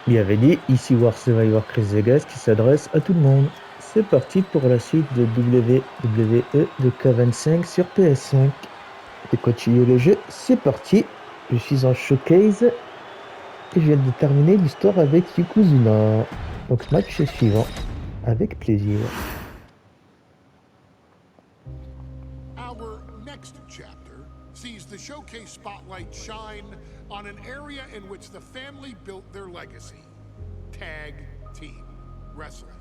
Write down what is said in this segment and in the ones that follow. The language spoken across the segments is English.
Bienvenue, ici War Survivor Chris Vegas qui s'adresse à tout le monde. C'est parti pour la suite de WWE 2K25 sur PS5. Et continuer le jeu, c'est parti. Je suis en showcase et je viens de terminer l'histoire avec Yokozuna. Donc match suivant, avec plaisir. Our next chapter sees the showcase spotlight shine on an area in which the family built their legacy: tag team wrestling.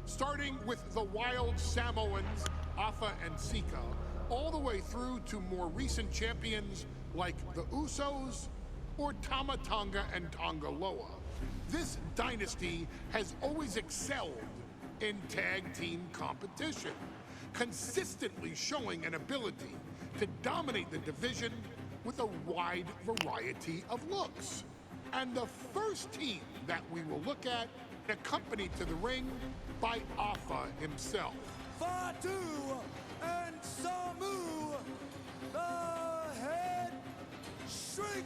Starting with the wild Samoans, Afa and Sika, all the way through to more recent champions like the Usos or Tama Tonga and Tonga Loa. This dynasty has always excelled in tag team competition, consistently showing an ability to dominate the division with a wide variety of looks. And the first team that we will look at, accompanied to the ring by Afa himself. Fatu and Samu, the Headshrinkers.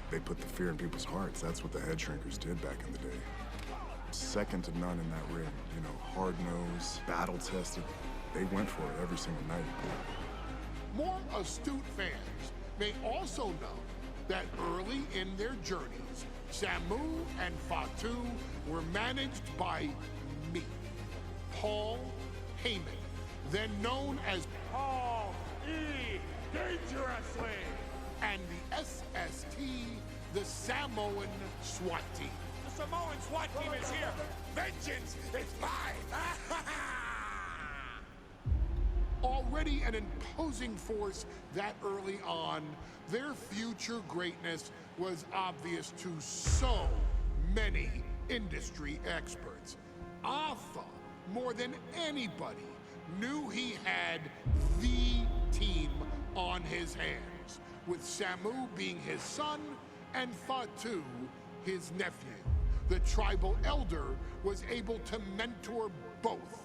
They put the fear in people's hearts. That's what the Headshrinkers did back in the day. Second to none in that ring. You know, hard-nosed, battle-tested. They went for it every single night. More astute fans may also know that early in their journeys, Samu and Fatu were managed by me, Paul Heyman, then known as Paul E. Dangerously, and the SST, the Samoan SWAT team. The Samoan SWAT team is here. Vengeance is mine. Already an imposing force that early on, their future greatness was obvious to so many industry experts. Afa, more than anybody, knew he had the team on his hands, with Samu being his son and Fatu his nephew. The tribal elder was able to mentor both,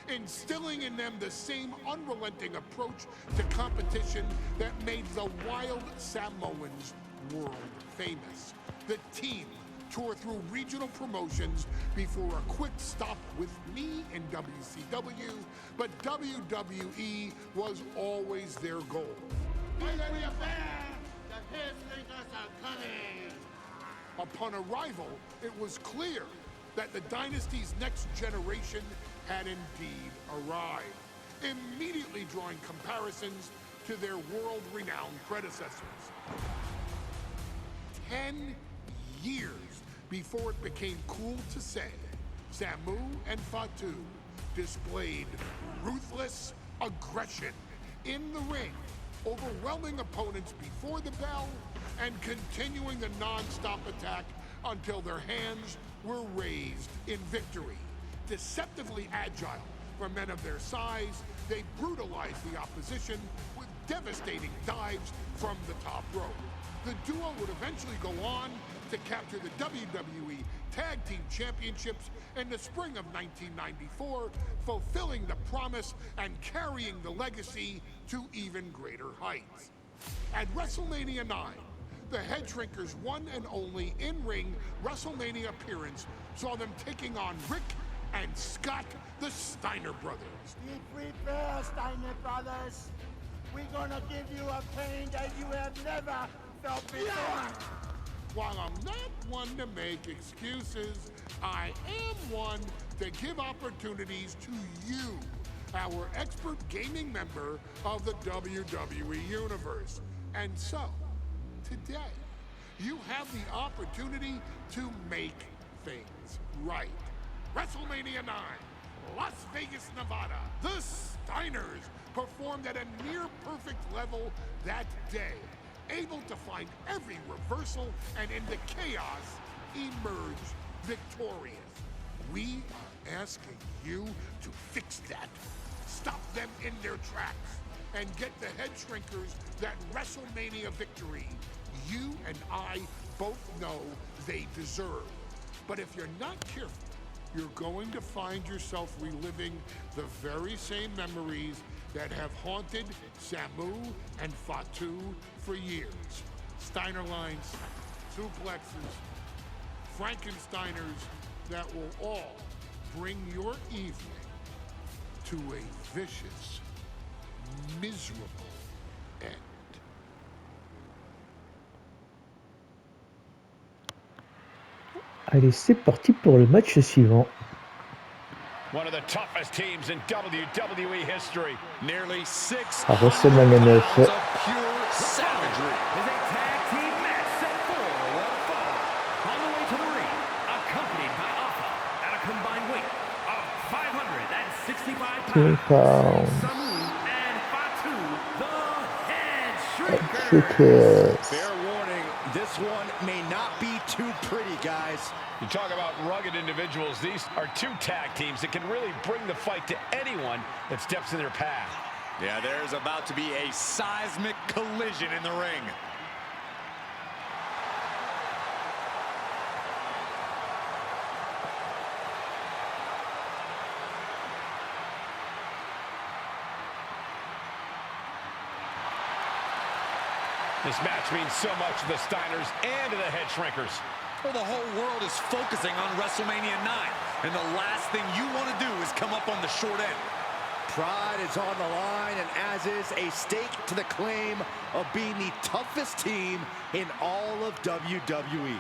instilling in them the same unrelenting approach to competition that made the wild Samoans world famous. The team tore through regional promotions before a quick stop with me in WCW, but WWE was always their goal. Upon arrival, it was clear that the dynasty's next generation had indeed arrived, immediately drawing comparisons to their world-renowned predecessors. 10 years before it became cool to say, Samu and Fatu displayed ruthless aggression in the ring, overwhelming opponents before the bell and continuing the non-stop attack until their hands were raised in victory. Deceptively agile for men of their size, they brutalized the opposition with devastating dives from the top rope. The duo would eventually go on to capture the WWE Tag Team Championships in the spring of 1994, fulfilling the promise and carrying the legacy to even greater heights. At WrestleMania 9, the Headshrinkers' one and only in-ring WrestleMania appearance saw them taking on Rick and Scott, the Steiner brothers. Be prepared, Steiner brothers. We're gonna give you a pain that you have never felt before. While I'm not one to make excuses, I am one to give opportunities to you, our expert gaming member of the WWE Universe. And so, today, you have the opportunity to make things right. WrestleMania 9, Las Vegas, Nevada. The Steiners performed at a near-perfect level that day, able to find every reversal and in the chaos emerge victorious. We are asking you to fix that. Stop them in their tracks and get the Headshrinkers that WrestleMania victory you and I both know they deserve. But if you're not careful, you're going to find yourself reliving the very same memories that have haunted Samu and Fatu for years. Steiner lines, suplexes, Frankensteiners that will all bring your evening to a vicious, miserable end. Allez, c'est parti pour le match suivant. One of the toughest teams in WWE history. Nearly 6 À WrestleMania 9. of pure savagery. Is a tag team match set for one fall. On the way to the ring, accompanied by Alpha at a combined weight of 565 pounds. Samu and Fatu, the Headshrinkers. Fair warning, this one may not be too pretty, guys. You talk about rugged individuals. These are two tag teams that can really bring the fight to anyone that steps in their path. Yeah, there's about to be a seismic collision in the ring. This match means so much to the Steiners and to the Headshrinkers. Well, the whole world is focusing on WrestleMania 9, and the last thing you want to do is come up on the short end. Pride is on the line, and as is a stake to the claim of being the toughest team in all of WWE.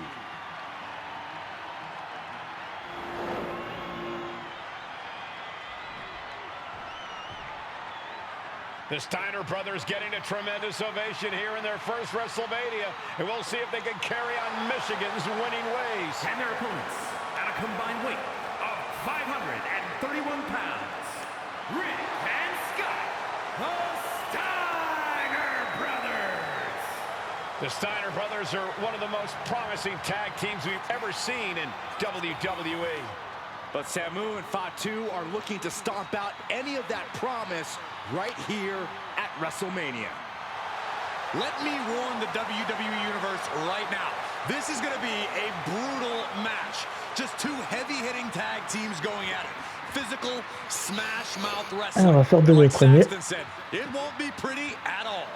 The Steiner brothers getting a tremendous ovation here in their first WrestleMania, and we'll see if they can carry on Michigan's winning ways. And their opponents at a combined weight of 531 pounds, Rick and Scott, the Steiner brothers. The Steiner brothers are one of the most promising tag teams we've ever seen in WWE. But Samu and Fatu are looking to stomp out any of that promise right here at WrestleMania. Let me warn the WWE Universe right now. This is going to be a brutal match. Just two heavy-hitting tag teams going at it. Physical, smash-mouth wrestling. On va faire deux Like premiers. Saxton said, it won't be pretty at all.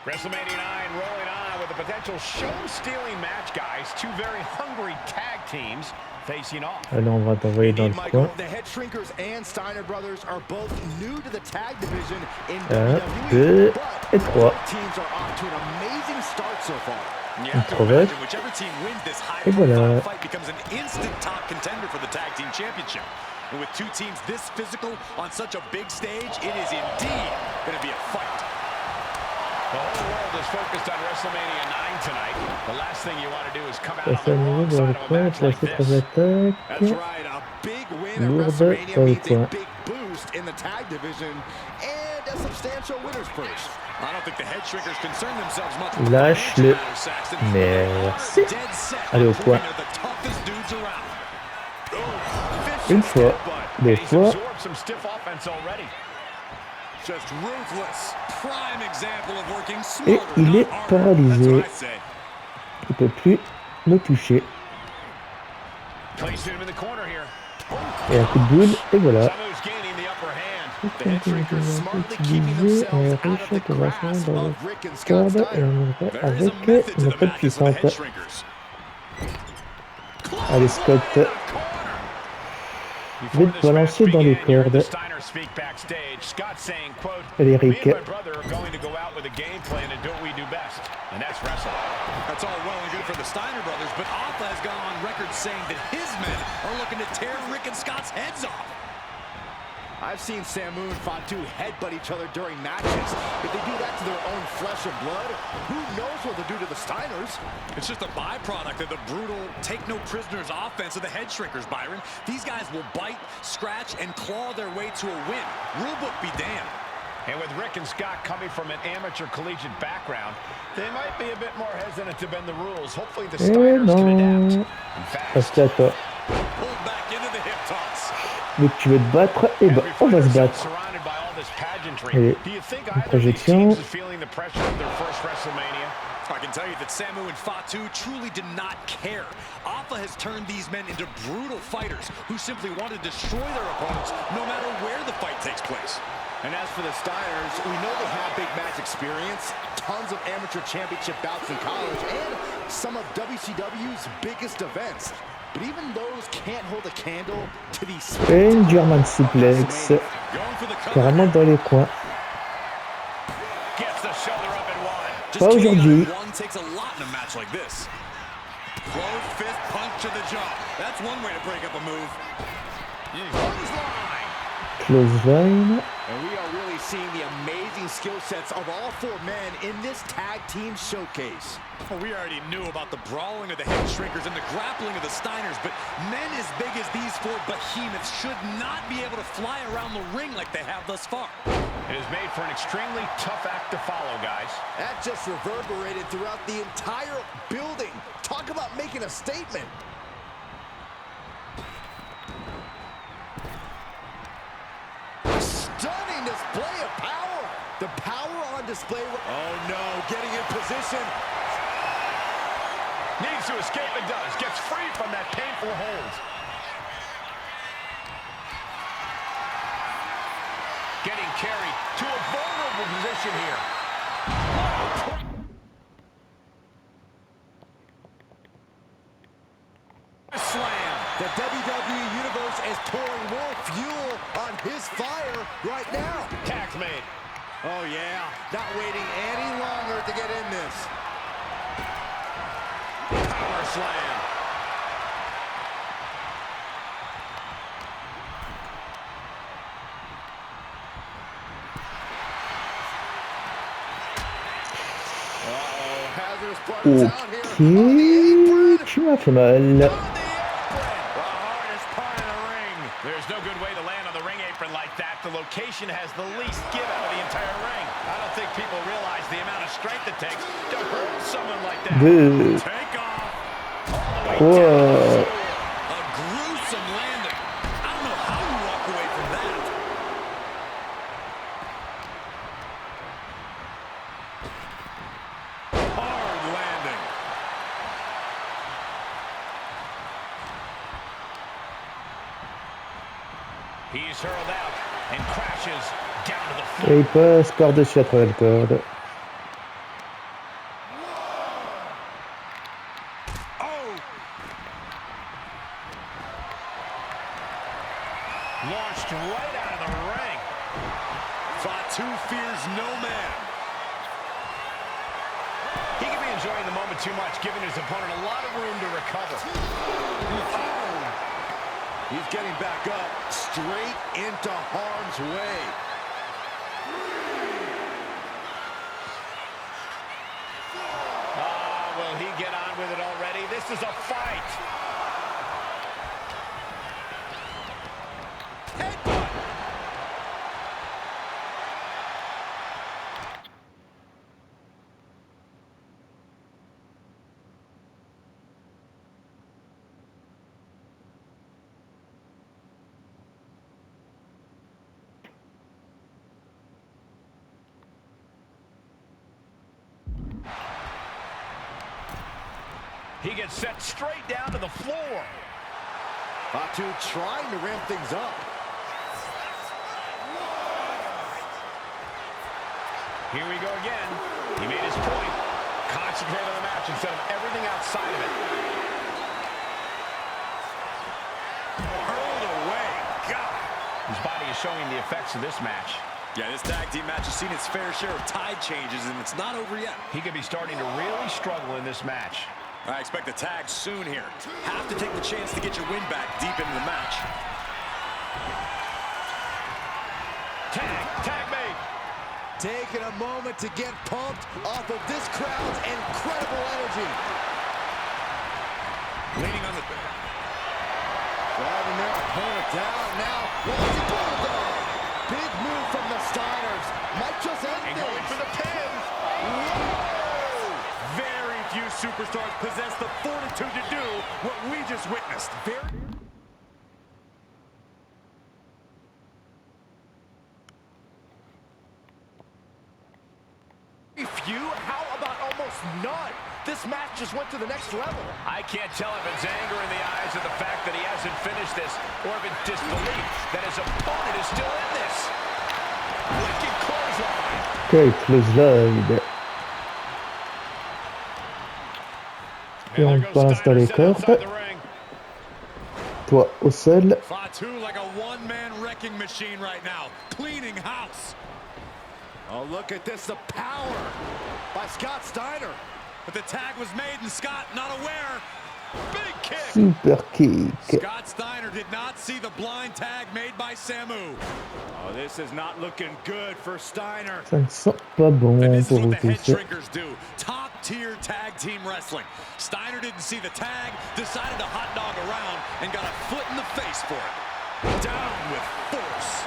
WrestleMania 9 rolling on with a potential show-stealing match, guys. Two very hungry tag teams facing off. Allez, on va t'envoyer dans le coin. The Headshrinkers and Steiner brothers are both new to the tag division in 1, WWE, 2 et 3. both teams are off to an amazing start so far. You Une have to crevette. imagine whichever team wins this Et voilà. high-profile fight becomes an instant top contender for the tag team championship. And with two teams this physical on such a big stage, it is indeed going to be a fight. The whole world is focused on WrestleMania 9 tonight. The last thing you want to do is come out on Passer the à nouveau wrong dans le side of a coin, match like placer 3 this. attaques. That's right, a big win at Lourde WrestleMania dans le means a coin. big boost in the tag division and a substantial winner's purse. I don't think the Headshrinkers concern themselves much with Lâche-le. financial matters, Saxton. Merci. Dead set Allez, on au proving coin. they're the toughest dudes around. Une fois, deux He's fois. absorbed some stiff offense already. Just ruthless, prime example of working Et smarter, il not est harder. paralysé. That's what I say. Il peut plus me toucher. Placing him in the corner here. Et un coup de boule, et voilà. Samu's gaining the upper hand. The Headshrinkers smartly keeping Utiliser themselves un out of the réchaud de grasp vachement dans le of Rick and Scott corde et Steiner. on irait There is a avec method to une the attaque madness of the puissante. Headshrinkers. Allez, Scott, je vais te balancer dans les cordes. Allez, Rick. Me and my brother are going to go out with a game plan and do what we do best, and that's wrestle. That's all well and good for the Steiner brothers, but Alpha has gone on record saying that his men are looking to tear Rick and Scott's heads off. I've seen Samu and Fatu headbutt each other during matches. If they do that to their own flesh and blood, who knows what they'll do to the Steiners? It's just a byproduct of the brutal take-no-prisoners offense of the Headshrinkers, Byron. These guys will bite, scratch, and claw their way to a win. Rulebook be damned. And with Rick and Scott coming from an amateur collegiate background, they might be a bit more hesitant to bend the rules. Hopefully the Eh Steiners can non. adapt. In fact, Reste à toi. pulled back into the hip toss. Mais tu veux te battre, et ben on va se battre. Surrounded by all this pageantry. Allez, Do you think une either of these projection. teams is feeling the pressure of their first WrestleMania? I can tell you that Samu and Fatu truly did not care. Alpha has turned these men into brutal fighters who simply want to destroy their opponents no matter where the fight takes place. And as for the Steiners, we know they have big match experience, tons of amateur championship bouts in college, and some of WCW's biggest events. But even those can't hold a candle to these... Et une German suplex. Carrément dans les coins. Gets the shoulder up and one. Pas aujourd'hui. One takes a lot in a match like this. Closed fist punch to the jaw. That's one way to break up a move. Clothesline. Clothesline. And we are really seeing the amazing skill sets of all four men in this tag team showcase. Well, we already knew about the brawling of the Headshrinkers and the grappling of the Steiners, but men as big as these four behemoths should not be able to fly around the ring like they have thus far. It is made for an extremely tough act to follow, guys. That just reverberated throughout the entire building. Talk about making a statement. Stunning display of power. The power on display. Oh no, getting in position. Needs to escape and does. Gets free from that painful hold. Getting carried to a vulnerable position here. Slam. The WWE Universe is pouring more fuel on his fire right now. Tax made. Oh yeah, not waiting any longer to get in this. Power slam. Hazardous buttons out here. Ok, tu m'as fait mal. The hardest part of the ring. There's no good way to land on the ring apron like that. The location has the least give out of the entire ring. I don't think people realize the amount of strength it takes to hurt someone like that. Deux. Take off. Trois. A gruesome landing. I don't know how you walk away from that. Hard landing. He's hurled out and crashes down to the floor. Et il passe par-dessus à travers le corde. Oh! Launched right out of the ring. Fatu fears no man. He could be enjoying the moment too much, giving his opponent a lot of room to recover. He's getting back up, straight into harm's way. Will he get on with it already? This is a fight. Headbutt. He gets set straight down to the floor. Fatu trying to ramp things up. Here we go again. He made his point. Concentrate on the match instead of everything outside of it. Hurled away. God. His body is showing the effects of this match. Yeah, this tag team match has seen its fair share of tide changes, and it's not over yet. He could be starting to really struggle in this match. I expect a tag soon here. Have to take the chance to get your win back deep into the match. Tag made. Taking a moment to get pumped off of this crowd's incredible energy. Leaning on the... Driving their opponent down now. Launching bulldog. Big move from the Steiners. Might just end And things. going for the pin. Whoa! Very few superstars possess the fortitude to do what we just witnessed. Few? How about almost It's none. This match just went to the next level. I can't tell if it's anger in the eyes of the fact that he hasn't finished this, or if it's disbelief that his opponent is still in this. Wicked clothesline. Okay, clothesline. Et on balance dans les cordes. Toi au sol. Fatu like a one-man wrecking machine right now, cleaning house. Oh, look at this, the power by Scott Steiner. But the tag was made and Scott not aware. Big kick. Super kick. Scott Steiner did not see the blind tag made by Samu. Oh, this is not looking good for Steiner. Ça ne sent pas bon And this is pour what vous the tous. Headshrinkers do. Top-tier tag team wrestling. Steiner didn't see the tag, decided to hot dog around, and got a foot in the face for it. Down with force.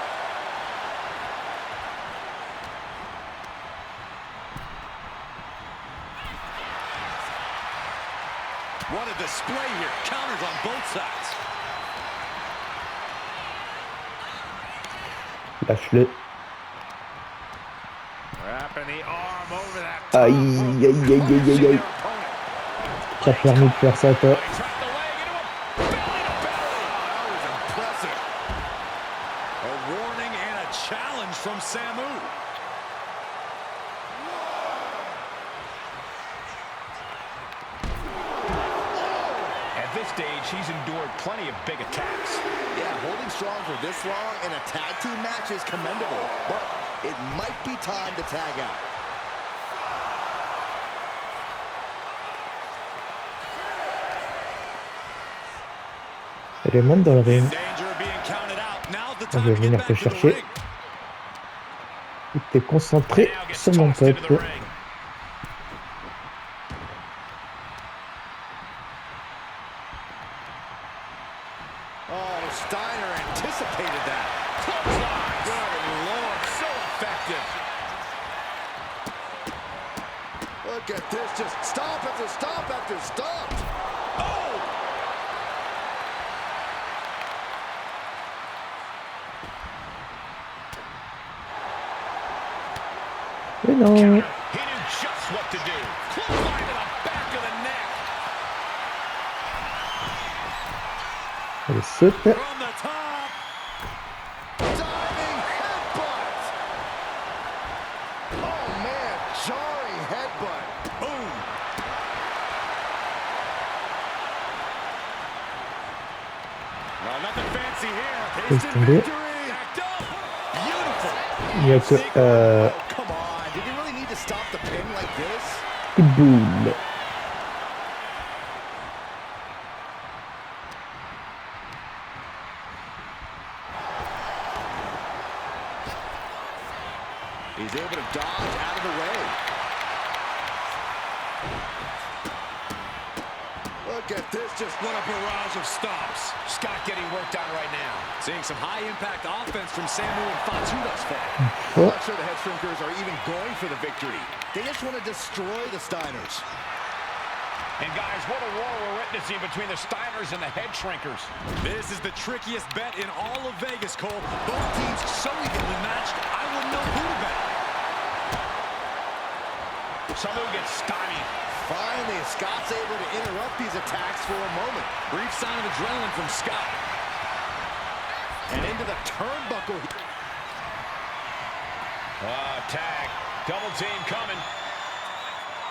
What a display here. Counters on both sides. Lâche-le. Wrapping the arm over that Aïe, aïe, aïe, aïe, aïe, aïe. T'as permis de faire ça, toi. A warning and a challenge from Samu. At this stage, he's endured plenty of big attacks. Yeah, holding strong for this long in a tag team match is commendable, but it might be time to tag out. Raymond dans le ring. Danger of being counted out. Now's the On time va to venir get te back in the chercher. ring. T'es concentré Now gets sur mon tossed into pote. the ring. Oh, Steiner anticipated that. Clothesline. Good Lord, so effective. Look at this, just stomp after stomp after stomp. Oh! Mais non. He knew just what to do. Clothesline to the back of the neck. Elle saute. From the top. Diving headbutt. Oh man, jarring headbutt. Boom. No, nothing fancy here. Laisse tomber. Backed up. Beautiful. Il y a que Oh, come on, did he really need to stop the pin like this? coup de boule. He's able to dodge out of the way. Look at this, just What a barrage of stops. Scott getting worked on right now. Seeing some high-impact offense from Samu and Fatu thus far. I'm not sure the Headshrinkers are even going for the victory. They just want to destroy the Steiners. And guys, what a war we're witnessing between the Steiners and the Headshrinkers. This is the trickiest bet in all of Vegas, Cole. Both teams so evenly matched, I wouldn't know who to bet. Samu gets stymied. Finally, Scott's able to interrupt these attacks for a moment. Brief sign of adrenaline from Scott. And into the turnbuckle. Tag. Double team coming.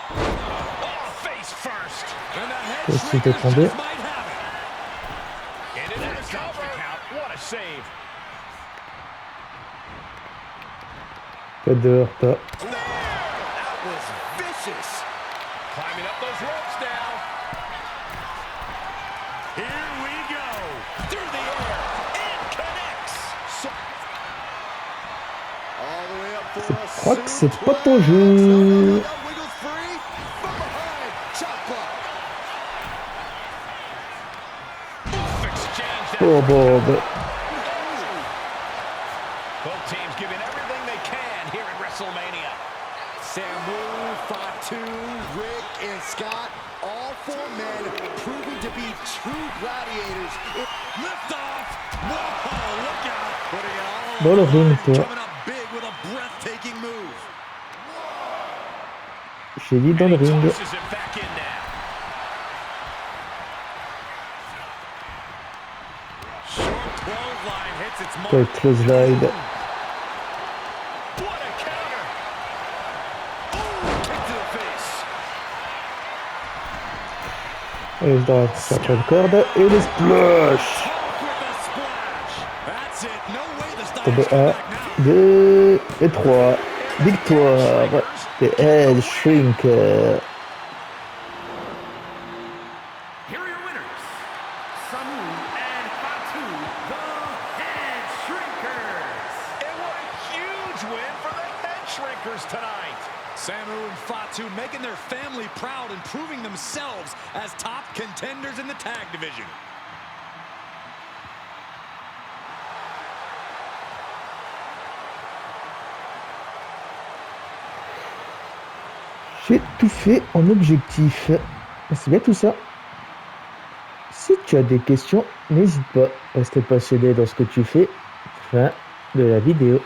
Oh, face first. And the Aussi de Headshrinkers tomber. just might have it. And into the cover. What a save. Pas dehors, pas. That was vicious. Climbing up those ropes now. Here we go. Through the air. And connects. All the way up for Je a crois que c'est pas suplex. ton No, jeu. wiggles free. From behind. Chop block. Exchange that. Oh, Bob. Both teams giving everything they can here at WrestleMania. Samu, Fatu, Rick, and Scott, all four men proving to be true gladiators. Lift off. Whoa, look out. Putting it all Dans le on the ring, line, toi. coming up big with a breathtaking move. cheville dans le ring. Tosses it back in now. Short clothesline hits its mark. Quel close slide. What a counter. Ooh, kick to the face. Et je dois faire le corde et le splash. Talk with the splash. That's it. No way the Tombe Steiners come 1, back now. 2 et 3. Victoire des Headshrinkers. Here are your winners, Samu and Fatu, the Headshrinkers. And what a huge win for the Headshrinkers tonight. Samu and Fatu making their family proud and proving themselves as top contenders in the tag division. J'ai tout fait en objectif. C'est bien tout ça. Si tu as des questions, n'hésite pas. Reste passionné dans ce que tu fais. Fin de la vidéo.